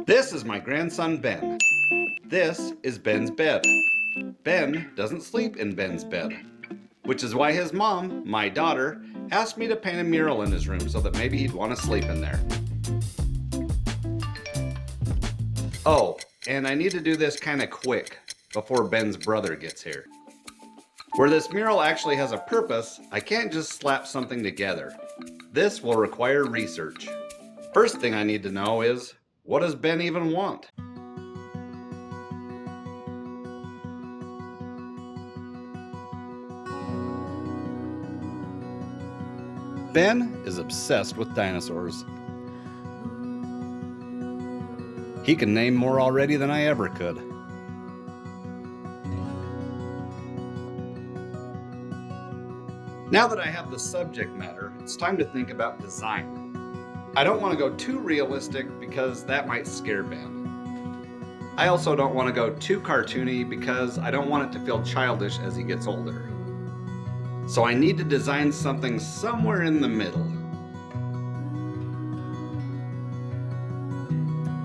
This is my grandson Ben. This is Ben's bed. Ben doesn't sleep in Ben's bed, which is why his mom, my daughter, asked me to paint a mural in his room so that maybe he'd want to sleep in there. Oh, and I need to do this kind of quick before Ben's brother gets here. Where this mural actually has a purpose, I can't just slap something together. This will require research. First thing I need to know is, what does Ben even want? Ben is obsessed with dinosaurs. He can name more already than I ever could. Now that I have the subject matter, it's time to think about design. I don't want to go too realistic because that might scare Ben. I also don't want to go too cartoony because I don't want it to feel childish as he gets older. So I need to design something somewhere in the middle.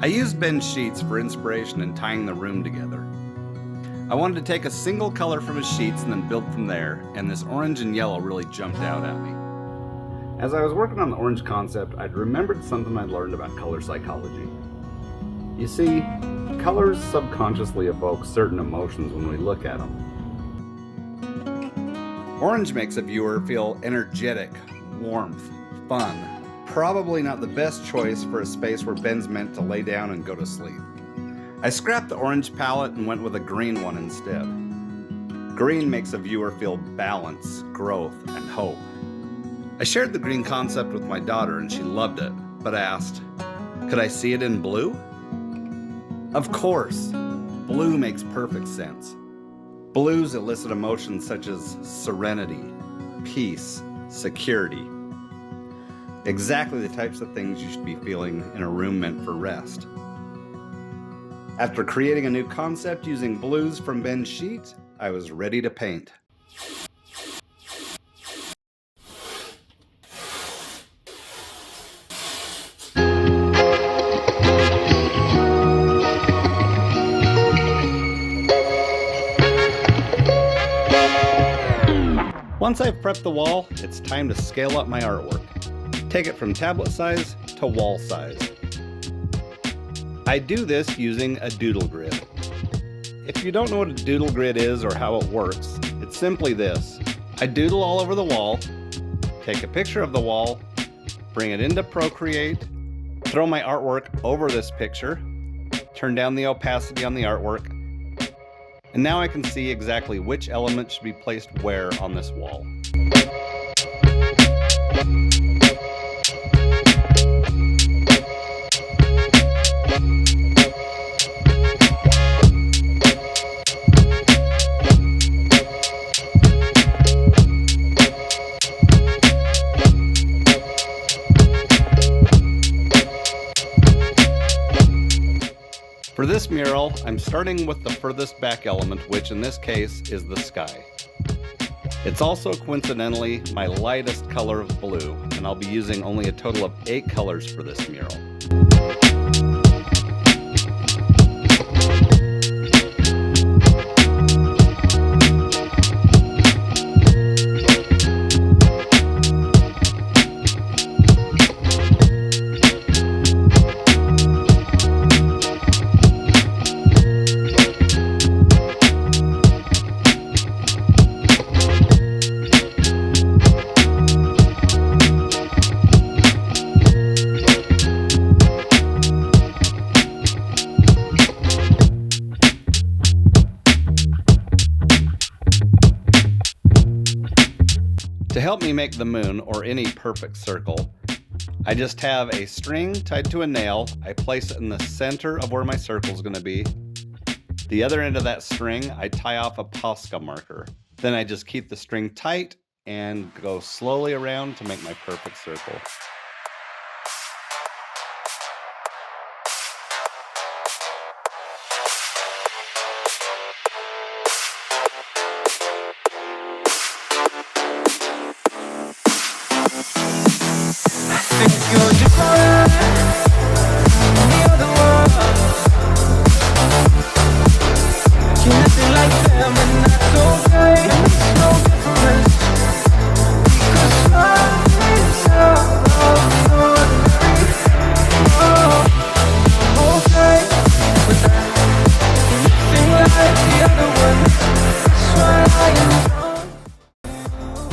I used Ben's sheets for inspiration in tying the room together. I wanted to take a single color from his sheets and then build from there, and this orange and yellow really jumped out at me. As I was working on the orange concept, I'd remembered something I'd learned about color psychology. You see, colors subconsciously evoke certain emotions when we look at them. Orange makes a viewer feel energetic, warmth, fun. Probably not the best choice for a space where Ben's meant to lay down and go to sleep. I scrapped the orange palette and went with a green one instead. Green makes a viewer feel balance, growth, and hope. I shared the green concept with my daughter and she loved it, but asked, could I see it in blue? Of course! Blue makes perfect sense. Blues elicit emotions such as serenity, peace, security. Exactly the types of things you should be feeling in a room meant for rest. After creating a new concept using blues from Ben's sheet, I was ready to paint. Once I've prepped the wall, it's time to scale up my artwork. Take it from tablet size to wall size. I do this using a doodle grid. If you don't know what a doodle grid is or how it works, it's simply this. I doodle all over the wall, take a picture of the wall, bring it into Procreate, throw my artwork over this picture, turn down the opacity on the artwork, and now I can see exactly which element should be placed where on this wall. For this mural, I'm starting with the furthest back element, which in this case is the sky. It's also coincidentally my lightest color of blue, and I'll be using only a total of 8 colors for this mural. To help me make the moon, or any perfect circle, I just have a string tied to a nail. I place it in the center of where my circle is going to be. The other end of that string, I tie off a Posca marker. Then I just keep the string tight and go slowly around to make my perfect circle. think you're different from the other one.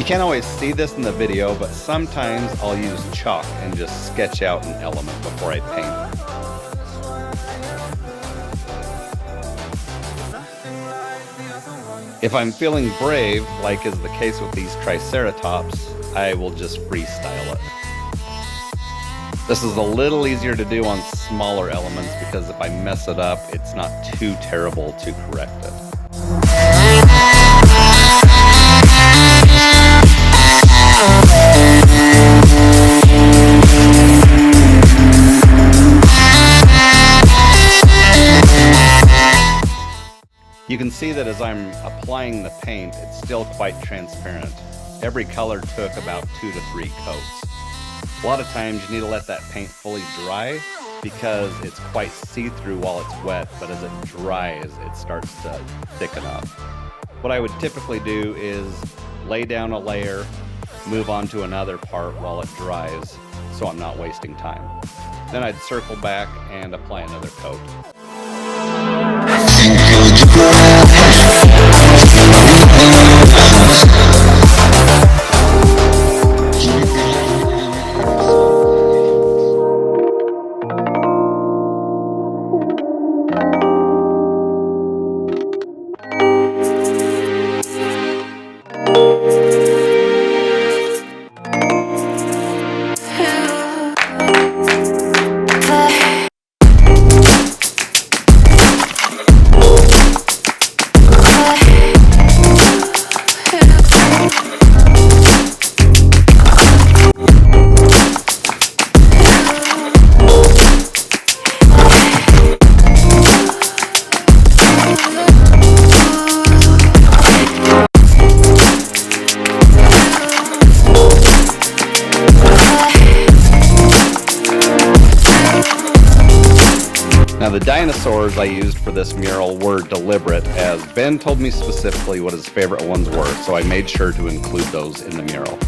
can't always see this in the video, but sometimes I'll use chalk and just sketch out an element before I paint. If I'm feeling brave, like is the case with these Triceratops, I will just freestyle it. This is a little easier to do on smaller elements because if I mess it up, it's not too terrible to correct it. You can see that as I'm applying the paint, it's still quite transparent. Every color took about 2 to 3 coats. A lot of times you need to let that paint fully dry because it's quite see-through while it's wet, but as it dries, it starts to thicken up. What I would typically do is lay down a layer, move on to another part while it dries, so I'm not wasting time. Then I'd circle back and apply another coat. Now the dinosaurs I used for this mural were deliberate, as Ben told me specifically what his favorite ones were, so I made sure to include those in the mural.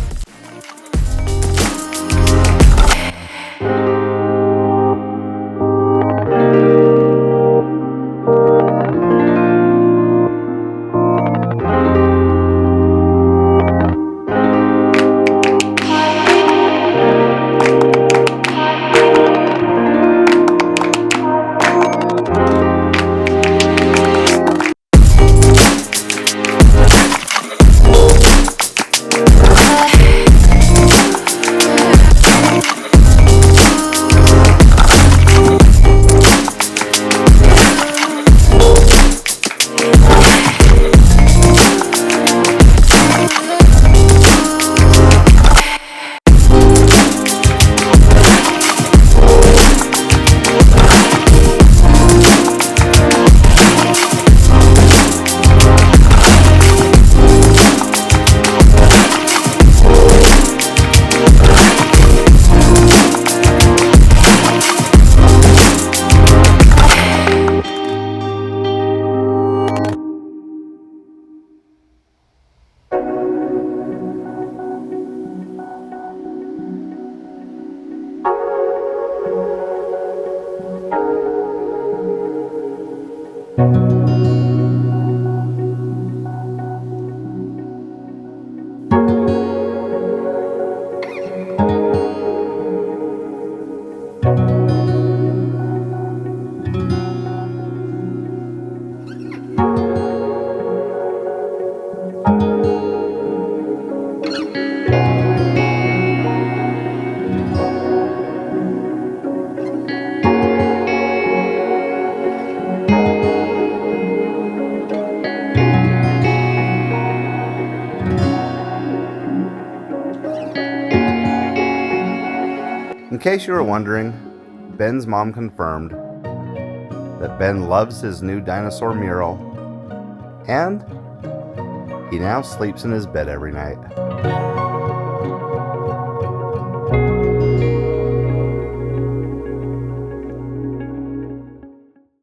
In case you were wondering, Ben's mom confirmed that Ben loves his new dinosaur mural, and he now sleeps in his bed every night.